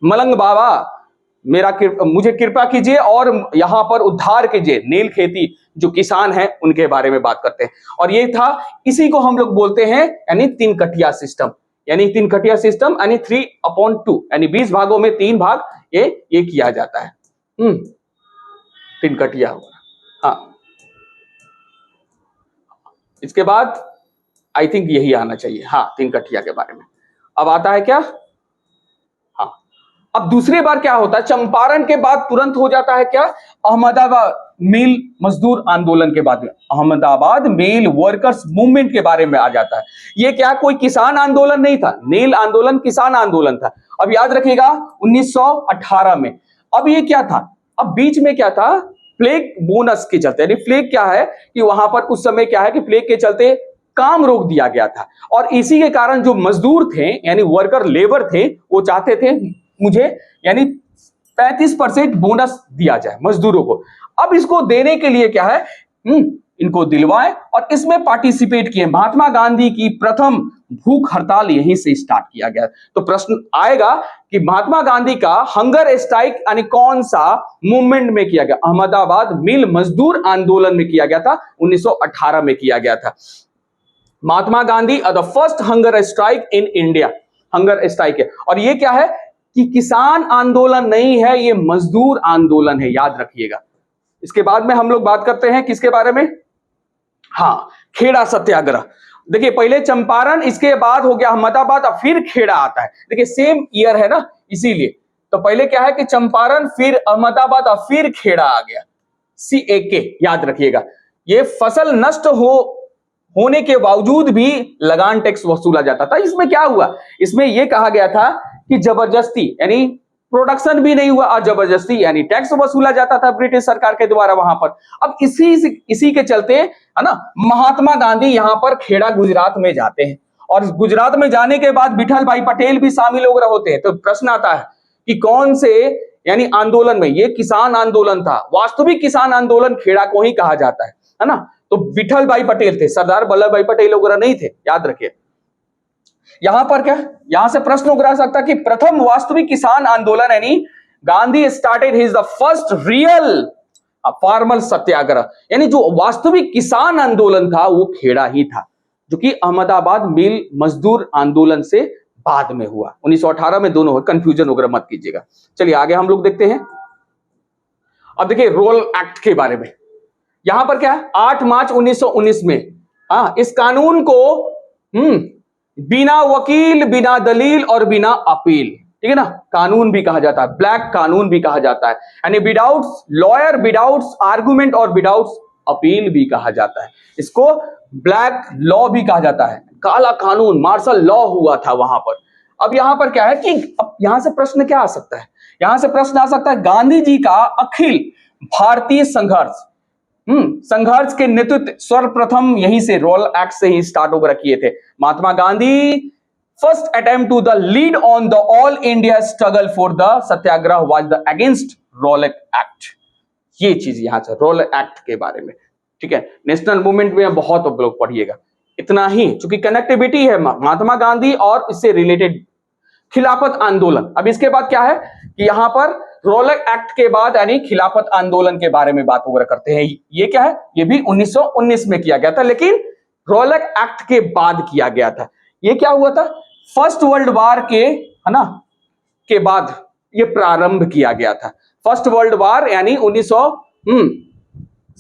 मलंग बाबा, मुझे कृपा कीजिए और यहां पर उद्धार कीजिए, नील खेती जो किसान हैं उनके बारे में बात करते हैं। और ये था, इसी को हम लोग बोलते हैं यानी 3 कटिया सिस्टम, यानी 3 कटिया सिस्टम, यानी 3/2, यानी 20 भागों में 3 भाग ये किया जाता है। 3 कटिया होगा। हाँ, इसके बाद आई थिंक यही आना चाहिए। हाँ, 3 कटिया के बारे में अब आता है क्या। हाँ, अब दूसरी बार क्या होता है, चंपारण के बाद तुरंत हो जाता है क्या, अहमदाबाद मिल मजदूर आंदोलन के बाद अहमदाबाद मिल वर्कर्स मूवमेंट के बारे में आ जाता है। ये क्या कोई किसान आंदोलन नहीं था, नील आंदोलन किसान आंदोलन था। अब याद रखिएगा 1918 में। अब ये क्या था, अब बीच में क्या था, प्लेग बोनस के चलते, यानी प्लेग क्या है कि वहां पर उस समय क्या है कि प्लेग के चलते काम रोक दिया गया था, और इसी के कारण जो मजदूर थे यानी वर्कर लेबर थे वो चाहते थे मुझे यानी 35% बोनस दिया जाए मजदूरों को। अब इसको देने के लिए क्या है, इनको दिलवाए और इसमें पार्टिसिपेट किए। महात्मा गांधी की प्रथम भूख हड़ताल यहीं से स्टार्ट किया गया। तो प्रश्न आएगा कि महात्मा गांधी का हंगर स्ट्राइक यानी कौन सा मूवमेंट में किया गया, अहमदाबाद मिल मजदूर आंदोलन में किया गया था, 1918 में किया गया था। Mahatma Gandhi the first hunger strike in India, hunger strike है। और ये क्या है कि किसान आंदोलन नहीं है, ये मजदूर आंदोलन है, याद रखिएगा। इसके बाद में हम लोग बात करते हैं किसके बारे में, हाँ, खेड़ा सत्याग्रह। देखिए पहले चंपारण, इसके बाद हो गया अहमदाबाद, और फिर खेड़ा आता है। देखिए सेम ईयर है ना, इसीलिए तो पहले क्या है कि चंपारण, फिर अहमदाबाद और फिर खेड़ा आ गया, CAK, याद रखिएगा। ये फसल नष्ट होने के बावजूद भी लगान टैक्स वसूला जाता था। इसमें क्या हुआ, इसमें यह कहा गया था कि जबरदस्ती यानी प्रोडक्शन भी नहीं हुआ और जबरदस्ती यानी टैक्स वसूला जाता था ब्रिटिश सरकार के द्वारा वहां पर। अब इसी के चलते है ना, महात्मा गांधी यहां पर खेड़ा गुजरात में जाते हैं और गुजरात में जाने के बाद विठल भाई पटेल भी शामिल हो रहे होते हैं। तो प्रश्न आता है कि कौन से यानी आंदोलन में, ये किसान आंदोलन था, वास्तविक किसान आंदोलन खेड़ा को ही कहा जाता है ना। तो विठल भाई पटेल थे, सरदार वल्लभ भाई पटेल वगैरह नहीं थे, याद रखिए। यहां पर क्या, यहां से प्रश्न उभरा सकता कि प्रथम वास्तविक किसान आंदोलन यानी Gandhi started his the first real formal Satyagraha, यानी जो वास्तविक किसान आंदोलन था वो खेड़ा ही था, जो कि अहमदाबाद मिल मजदूर आंदोलन से बाद में हुआ। 1918 में दोनों, कंफ्यूजन वगैरह मत कीजिएगा। चलिए आगे हम लोग देखते हैं। अब देखिए रोल एक्ट के बारे में, यहां पर क्या है, 8 मार्च 1919 में इस कानून को बिना वकील, बिना दलील और बिना अपील, ठीक है ना, कानून भी कहा जाता है, ब्लैक कानून भी कहा जाता है, यानी विदाउट लॉयर, विदाउट आर्गुमेंट और विदाउट अपील भी कहा जाता है। इसको ब्लैक लॉ भी कहा जाता है, काला कानून, मार्शल लॉ हुआ था वहां पर। अब यहां पर क्या है कि अब यहां से प्रश्न क्या आ सकता है, यहां से प्रश्न आ सकता है गांधी जी का अखिल भारतीय संघर्ष, संघर्ष के नेतृत्व सर्वप्रथम यहीं से रोल एक्ट से ही स्टार्ट होकर किए थे। Mahatma Gandhi first attempt to the lead on the all India struggle for the satyagraha was the against Rowlatt act. ये चीज यहां से रोल एक्ट के बारे में, ठीक है। नेशनल मूवमेंट में बहुत लोग पढ़िएगा, इतना ही, चूंकि कनेक्टिविटी है महात्मा गांधी और इससे रिलेटेड खिलाफत आंदोलन। अब इसके बाद क्या है कि यहां पर रोलेक एक्ट के बाद यानी खिलाफत आंदोलन के बारे में बात वगैरह करते हैं। ये क्या है, ये भी 1919 में किया गया था, लेकिन रोलेक एक्ट के बाद किया गया था। ये क्या हुआ था, फर्स्ट वर्ल्ड वॉर के, है ना, के बाद ये प्रारंभ किया गया था। फर्स्ट वर्ल्ड वॉर यानी 1900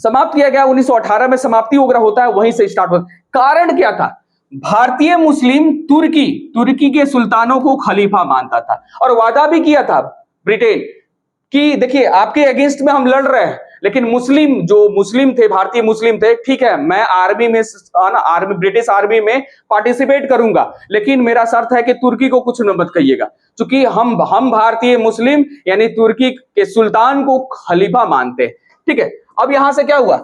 समाप्त किया गया, 1918 में समाप्ति वगैरह होता है, वहीं से स्टार्ट होता है। कारण क्या था, भारतीय मुस्लिम तुर्की के सुल्तानों को खलीफा मानता था और वादा भी किया था ब्रिटेन कि देखिए आपके अगेंस्ट में हम लड़ रहे हैं, लेकिन मुस्लिम थे, भारतीय मुस्लिम थे, ठीक है, मैं आर्मी में ब्रिटिश आर्मी में पार्टिसिपेट करूंगा, लेकिन मेरा शर्त है कि तुर्की को कुछ न मत कहिएगा, क्योंकि हम भारतीय मुस्लिम यानी तुर्की के सुल्तान को खलीफा मानते हैं, ठीक है। अब यहां से क्या हुआ,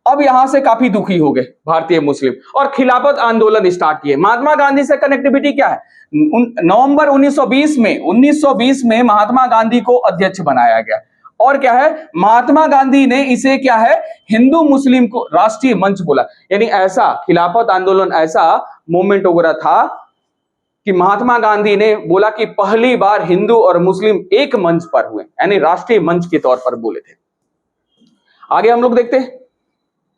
अब यहां से काफी दुखी हो गए भारतीय मुस्लिम और खिलाफत आंदोलन स्टार्ट किए। महात्मा गांधी से कनेक्टिविटी क्या है, नवंबर 1920 में महात्मा गांधी को अध्यक्ष बनाया गया, और क्या है, महात्मा गांधी ने इसे क्या है, हिंदू मुस्लिम को राष्ट्रीय मंच बोला, यानी ऐसा खिलाफत आंदोलन, ऐसा मूवमेंट वगैरह था कि महात्मा गांधी ने बोला कि पहली बार हिंदू और मुस्लिम एक मंच पर हुए, यानी राष्ट्रीय मंच के तौर पर बोले थे। आगे हम लोग देखते हैं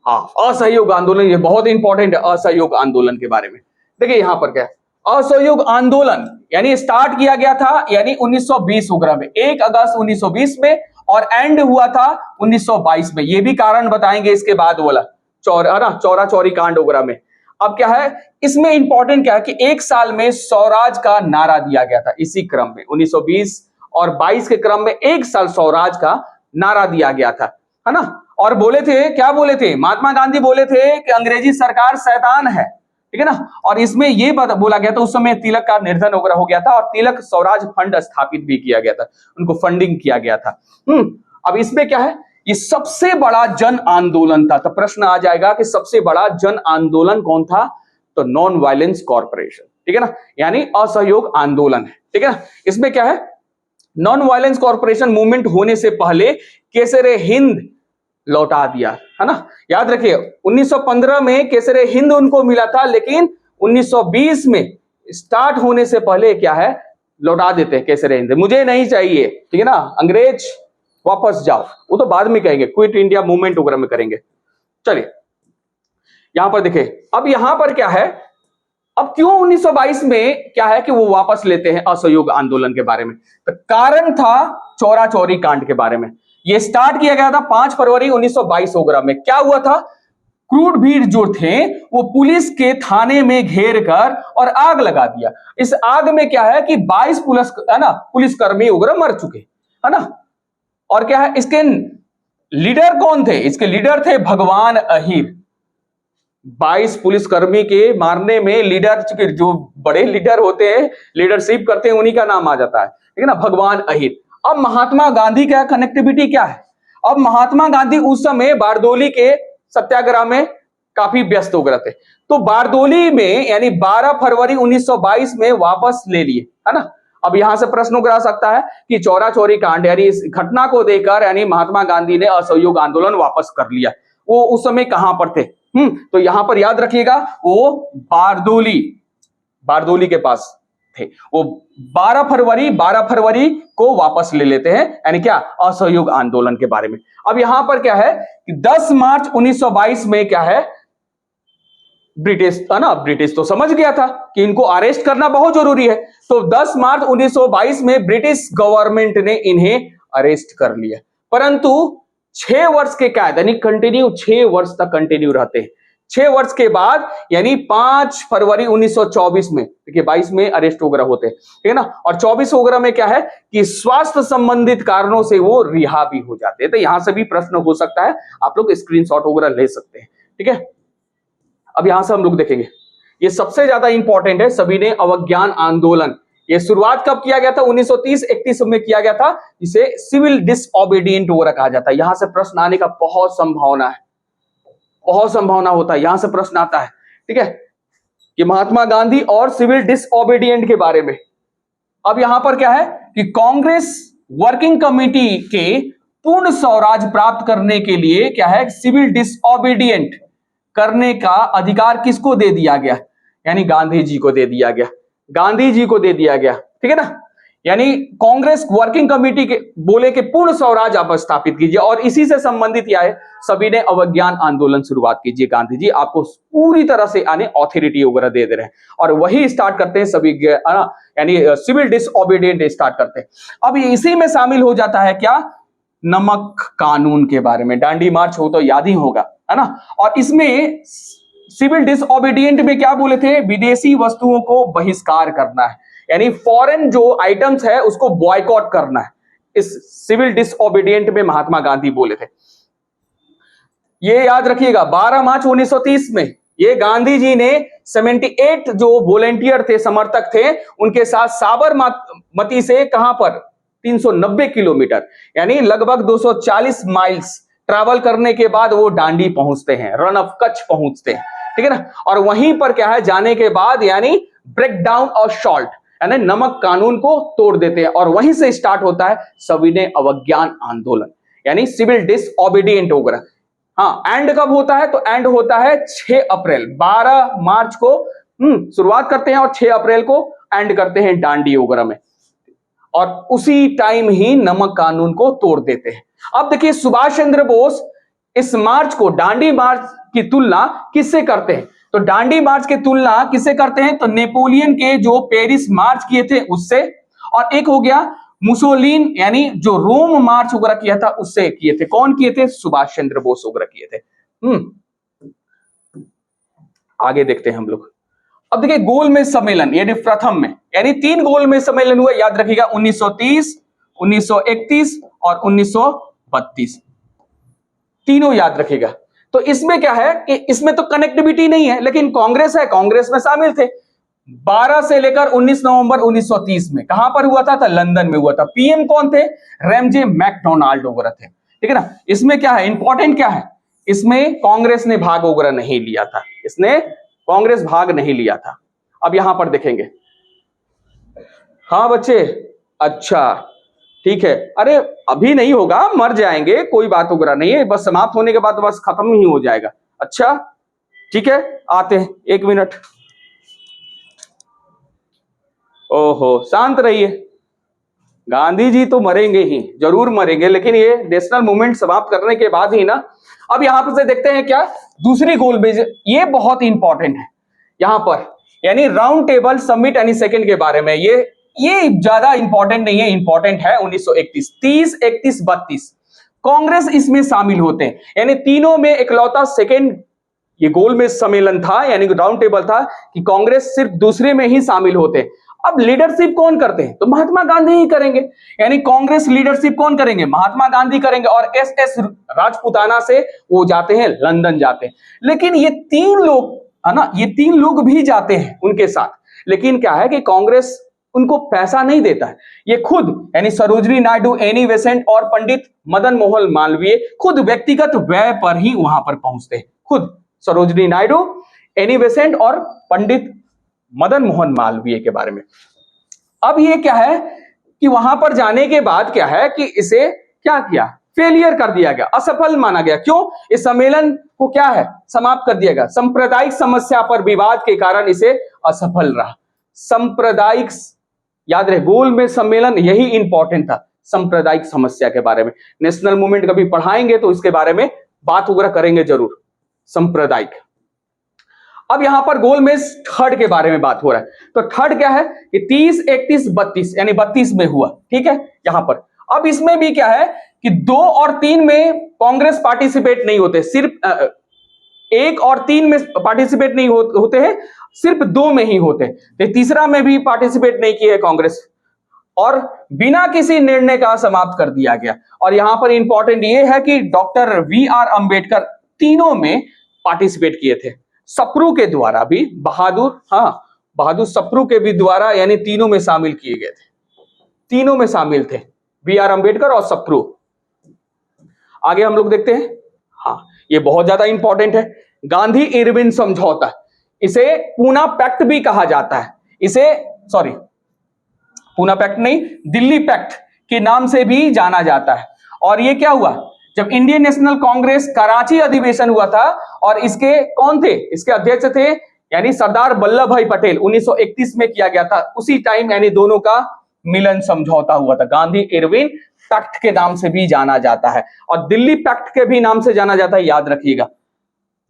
असहयोग आंदोलन, ये बहुत इंपॉर्टेंट है असहयोग आंदोलन के बारे में। देखिए यहां पर क्या है, असहयोग आंदोलन यानी स्टार्ट किया गया था यानी 1920 वगैरह में, 1 अगस्त 1920 में, और एंड हुआ था 1922 में। ये भी कारण बताएंगे इसके बाद वाला चौरा चौरी कांड वगैरह में। अब क्या है इसमें इंपॉर्टेंट क्या है कि 1 साल में स्वराज का नारा दिया गया था, इसी क्रम में 1920 और 22 के क्रम में 1 साल स्वराज का नारा दिया गया था, है ना। और बोले थे, क्या बोले थे, महात्मा गांधी बोले थे कि अंग्रेजी सरकार शैतान है, ठीक है ना। और इसमें ये बोला गया था, उस समय तिलक का निर्धन वगैरह हो गया था और तिलक स्वराज फंड स्थापित भी किया गया था, उनको फंडिंग किया गया था। अब इसमें क्या है, ये सबसे बड़ा जन आंदोलन था। तो प्रश्न आ जाएगा कि सबसे बड़ा जन आंदोलन कौन था, तो नॉन वायलेंस कॉर्पोरेशन, ठीक है ना, यानी असहयोग आंदोलन है, ठीक है ना। इसमें क्या है, नॉन वायलेंस कॉर्पोरेशन मूवमेंट होने से पहले केसरे हिंद लौटा दिया, है ना। याद रखिए 1915 में केसरे हिंद उनको मिला था, लेकिन 1920 में स्टार्ट होने से पहले क्या है, लौटा देते हैं केसरे हिंद, मुझे नहीं चाहिए, ठीक है ना, अंग्रेज वापस जाओ, वो तो बाद में कहेंगे, क्विट इंडिया मूवमेंट वगैरह में करेंगे। चलिए यहां पर देखिए, अब यहां पर क्या है, अब क्यों 1922 में क्या है कि वो वापस लेते हैं असहयोग आंदोलन के बारे में, तो कारण था चौरा चौरी कांड के बारे में। ये स्टार्ट किया गया था 5 फरवरी 1922 वगैरह में। क्या हुआ था, क्रूड भीड़ जो थे वो पुलिस के थाने में घेर कर और आग लगा दिया। इस आग में क्या है कि 22 पुलिसकर्मी वगैरह मर चुके, है ना। और क्या है, इसके लीडर कौन थे, इसके लीडर थे भगवान अहिर। 22 पुलिसकर्मी के मारने में लीडर, जो बड़े लीडर होते हैं, लीडरशिप करते हैं, उन्हीं का नाम आ जाता है, ठीक है ना, भगवान अहिर। अब महात्मा गांधी का कनेक्टिविटी क्या है, अब महात्मा गांधी उस समय बारदोली के सत्याग्रह में काफी व्यस्त हो गए थे। तो बारदोली में यानी 12 फरवरी 1922 में वापस ले लिए, है ना। अब यहां से प्रश्न उठ सकता है कि चौरा चौरी कांड यानी इस घटना को देखकर यानी महात्मा गांधी ने असहयोग आंदोलन वापस कर लिया, वो उस समय कहां पर थे? तो यहां पर याद रखिएगा वो बारदोली के पास थे। वो 12 फरवरी को वापस ले लेते हैं, यानी क्या, असहयोग आंदोलन के बारे में। अब यहां पर क्या है कि 10 मार्च 1922 में क्या है, ब्रिटिश, है ना, ब्रिटिश तो समझ गया था कि इनको अरेस्ट करना बहुत जरूरी है, तो 10 मार्च 1922 में ब्रिटिश गवर्नमेंट ने इन्हें अरेस्ट कर लिया। परंतु 6 वर्ष के कैद यानी कंटिन्यू 6 वर्ष तक कंटिन्यू रहते हैं। 6 वर्ष के बाद यानी 5 फरवरी 1924 में, देखिए 22 में अरेस्ट वगैरह होते हैं, ठीक है ना, और 24 वगैरह में क्या है कि स्वास्थ्य संबंधित कारणों से वो रिहा भी हो जाते हैं। तो यहां से भी प्रश्न हो सकता है, आप लोग स्क्रीनशॉट वगैरह ले सकते हैं, ठीक है। अब यहां से हम लोग देखेंगे, ये सबसे ज्यादा इंपॉर्टेंट है, सभी ने अवज्ञान आंदोलन, ये शुरुआत कब किया गया था? 1930-31 में किया गया था, इसे सिविल डिसओबीडिएंट वगैरह कहा जाता है। यहां से प्रश्न आने का बहुत संभावना है, बहुत संभावना होता है, यहां से प्रश्न आता है, ठीक है, कि महात्मा गांधी और सिविल डिसओबीडिएंट के बारे में। अब यहां पर क्या है कि कांग्रेस वर्किंग कमेटी के पूर्ण स्वराज प्राप्त करने के लिए क्या है, सिविल डिसओबीडिएंट करने का अधिकार किसको दे दिया गया? यानी गांधी जी को दे दिया गया, गांधी जी को दे दिया गया, ठीक है ना। यानी कांग्रेस वर्किंग कमेटी के बोले कि पूर्ण स्वराज आप स्थापित कीजिए, और इसी से संबंधित यह है, सभी ने अवज्ञान आंदोलन शुरुआत कीजिए, गांधी जी आपको पूरी तरह से यानी ऑथोरिटी वगैरह दे रहे हैं, और वही स्टार्ट करते हैं सभी, यानी सिविल डिसओबीडिएंट स्टार्ट करते हैं। अब इसी में शामिल हो जाता है क्या, नमक कानून के बारे में। डांडी मार्च हो तो याद ही होगा, है ना। और इसमें सिविल डिसओबीडिएंट में क्या बोले थे, विदेशी वस्तुओं को बहिष्कार करना है, यानी फॉरेन जो आइटम्स है उसको बॉयकॉट करना है। इस सिविल डिसओबीडिएंट में महात्मा गांधी बोले थे। ये याद रखिएगा, 12 मार्च 1930 में ये गांधी जी ने 78 जो वॉलेंटियर थे, समर्थक थे, उनके साथ साबरमती से कहां पर 390 किलोमीटर यानी लगभग 240 माइल्स ट्रैवल करने के बाद वो डांडी पहुंचते हैं, रन ऑफ कच्छ पहुंचते हैं, ठीक है ना। और वहीं पर क्या है, जाने के बाद यानी ब्रेक डाउन और शॉल्ट यानी नमक कानून को तोड़ देते हैं, और वहीं से स्टार्ट होता है सविनय अवज्ञान आंदोलन यानी सिविल डिसओबीडिएंट वगैरह। हाँ, एंड कब होता है, तो एंड होता है 6 अप्रैल, 12 मार्च को शुरुआत करते हैं और 6 अप्रैल को एंड करते हैं डांडी वगैरह में, और उसी टाइम ही नमक कानून को तोड़ देते हैं। अब देखिए, सुभाष चंद्र बोस इस मार्च को, डांडी मार्च की तुलना किससे करते हैं? तो डांडी मार्च की तुलना किससे करते हैं? तो नेपोलियन के जो पेरिस मार्च किए थे उससे, और एक हो गया मुसोलिन यानी जो रोम मार्च वगैरह किया था उससे किए थे। कौन किए थे? सुभाष चंद्र बोस वगैरह किए थे। आगे देखते हैं हम लोग। अब देखिए, गोलमेज सम्मेलन यानी प्रथम में, यानी 3 गोलमेज सम्मेलन हुए, याद रखिएगा, 1930, 1931 और 1932, तीनों याद रखिएगा। तो इसमें क्या है कि इसमें तो कनेक्टिविटी नहीं है, लेकिन कांग्रेस है, कांग्रेस में शामिल थे। 12 से लेकर 19 नवंबर 1930 में कहां पर हुआ था? तो लंदन में हुआ था। पीएम कौन थे? रैमजे मैकडोनाल्ड वगैरह थे, ठीक है ना। इसमें क्या है, इंपॉर्टेंट क्या है, इसमें कांग्रेस ने भाग वगैरह नहीं लिया था, इसने कांग्रेस भाग नहीं लिया था। अब यहां पर देखेंगे, हाँ बच्चे, अच्छा ठीक है, अरे अभी नहीं होगा, मर जाएंगे, कोई बात वगैरह नहीं है, बस समाप्त होने के बाद बस खत्म ही हो जाएगा। अच्छा ठीक है, आते हैं, 1 मिनट। ओहो, शांत रहिए, गांधी जी तो मरेंगे ही, जरूर मरेंगे, लेकिन ये नेशनल मूवमेंट समाप्त करने के बाद ही ना। अब यहां पर से देखते हैं क्या, दूसरी गोलमेज, ये बहुत इंपॉर्टेंट है यहां पर, यानी राउंड टेबल समिट यानी सेकंड के बारे में। ये ज्यादा इंपॉर्टेंट नहीं है, इंपॉर्टेंट है 1931, 30, 31, 32 कांग्रेस इसमें शामिल होते हैं, यानी तीनों में इकलौता सेकंड ये गोलमेज सम्मेलन था, यानी राउंड टेबल था कि कांग्रेस सिर्फ दूसरे में ही शामिल होते हैं। अब लीडरशिप कौन करते हैं? तो महात्मा गांधी ही करेंगे, यानी कांग्रेस लीडरशिप कौन करेंगे? महात्मा गांधी करेंगे, और एस राजपुताना से वो जाते हैं, लंदन जाते हैं। लेकिन ये 3 लोग है ना, ये 3 लोग भी जाते हैं उनके साथ, लेकिन क्या है कि कांग्रेस उनको पैसा नहीं देता है, ये खुद यानी सरोजनी नायडू, एनी बेसेंट और पंडित मदन मोहन मालवीय खुद व्यक्तिगत व्यय पर ही वहां पर पहुंचते हैं, खुद सरोजिनी नायडू, एनी बेसेंट और पंडित मदन मोहन मालवीय के बारे में। अब ये क्या है कि वहां पर जाने के बाद क्या है कि इसे क्या किया, फेलियर कर दिया गया, असफल माना गया। क्यों? इस सम्मेलन को क्या है, समाप्त कर दिया गया। सांप्रदायिक समस्या पर विवाद के कारण इसे असफल रहा। सांप्रदायिक, याद रहे गोल में सम्मेलन यही इंपॉर्टेंट था, सांप्रदायिक समस्या के बारे में। नेशनल मूवमेंट कभी पढ़ाएंगे तो इसके बारे में बात वगैरह करेंगे जरूर, सांप्रदायिक। अब यहां पर गोलमेज थर्ड के बारे में बात हो रहा है। तो थर्ड क्या है कि 30, 31, 32 यानी 32 में हुआ, ठीक है यहां पर। अब इसमें भी क्या है कि 2 और 3 में कांग्रेस पार्टिसिपेट नहीं होते, सिर्फ 1 और 3 में पार्टिसिपेट नहीं होते हैं, सिर्फ 2 में ही होते। तो तीसरा में भी पार्टिसिपेट नहीं किए कांग्रेस, और बिना किसी निर्णय का समाप्त कर दिया गया। और यहां पर इंपॉर्टेंट ये है कि डॉक्टर वी.आर. अंबेडकर तीनों में पार्टिसिपेट किए थे, सप्रू के द्वारा भी, बहादुर सप्रू के भी द्वारा, यानी तीनों में शामिल किए गए थे, तीनों में शामिल थे, वी.आर. अंबेडकर और सप्रू। आगे हम लोग देखते हैं, ये बहुत ज्यादा इंपॉर्टेंट है, गांधी इरविन समझौता। इसे पूना पैक्ट भी कहा जाता है, इसे पूना पैक्ट नहीं, दिल्ली पैक्ट के नाम से भी जाना जाता है। और ये क्या हुआ, जब इंडियन नेशनल कांग्रेस कराची अधिवेशन हुआ था, और इसके कौन थे, इसके अध्यक्ष थे यानी सरदार वल्लभ भाई पटेल, 1931 में किया गया था। उसी टाइम यानी दोनों का मिलन समझौता हुआ था। गांधी इरविन पैक्ट के नाम से भी जाना जाता है, और दिल्ली पैक्ट के भी नाम से जाना जाता है, याद रखिएगा।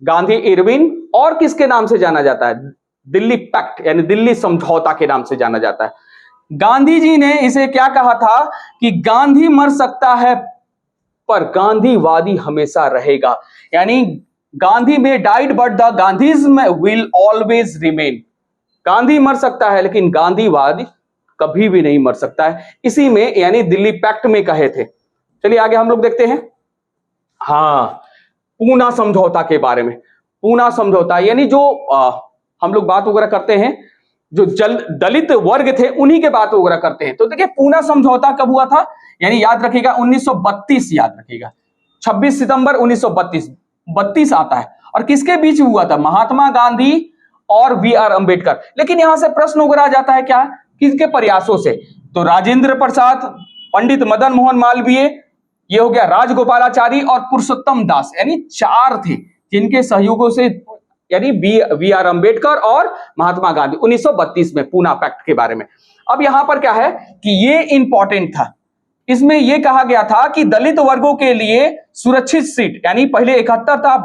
गांधी इरविन और किसके नाम से जाना जाता है, दिल्ली पैक्ट यानी दिल्ली समझौता के नाम से जाना जाता है। गांधी जी ने इसे क्या कहा था कि गांधी मर सकता है पर गांधीवादी हमेशा रहेगा, यानी Gandhi may died but the Gandhism will always remain. Gandhi मर सकता है लेकिन गांधीवादी कभी भी नहीं मर सकता है, इसी में यानी दिल्ली पैक्ट में कहे थे। चलिए आगे हम लोग देखते हैं, पूना समझौता के बारे में। पूना समझौता यानी जो हम लोग बात वगैरह करते हैं, जो दलित वर्ग थे उन्हीं के बात वगैरह करते हैं। तो देखिए पूना समझौता कब हुआ था, यानी याद रखिएगा 1932, याद रखिएगा 26 सितंबर 1932 आता है। और किसके बीच हुआ था, महात्मा गांधी और वी.आर. अंबेडकर। लेकिन यहां से प्रश्न वगैरह आ जाता है क्या, किसके प्रयासों से, तो राजेंद्र प्रसाद, पंडित मदन मोहन मालवीय, ये हो गया राजगोपालाचारी और पुरुषोत्तम दास, यानी 4 थे जिनके सहयोगों से, यानी वी.आर. अंबेडकर और महात्मा गांधी 1932 में पूना पैक्ट के बारे में। अब यहां पर क्या है कि ये इंपॉर्टेंट था, इसमें यह कहा गया था कि दलित वर्गों के लिए सुरक्षित सीट, यानी पहले 71 था,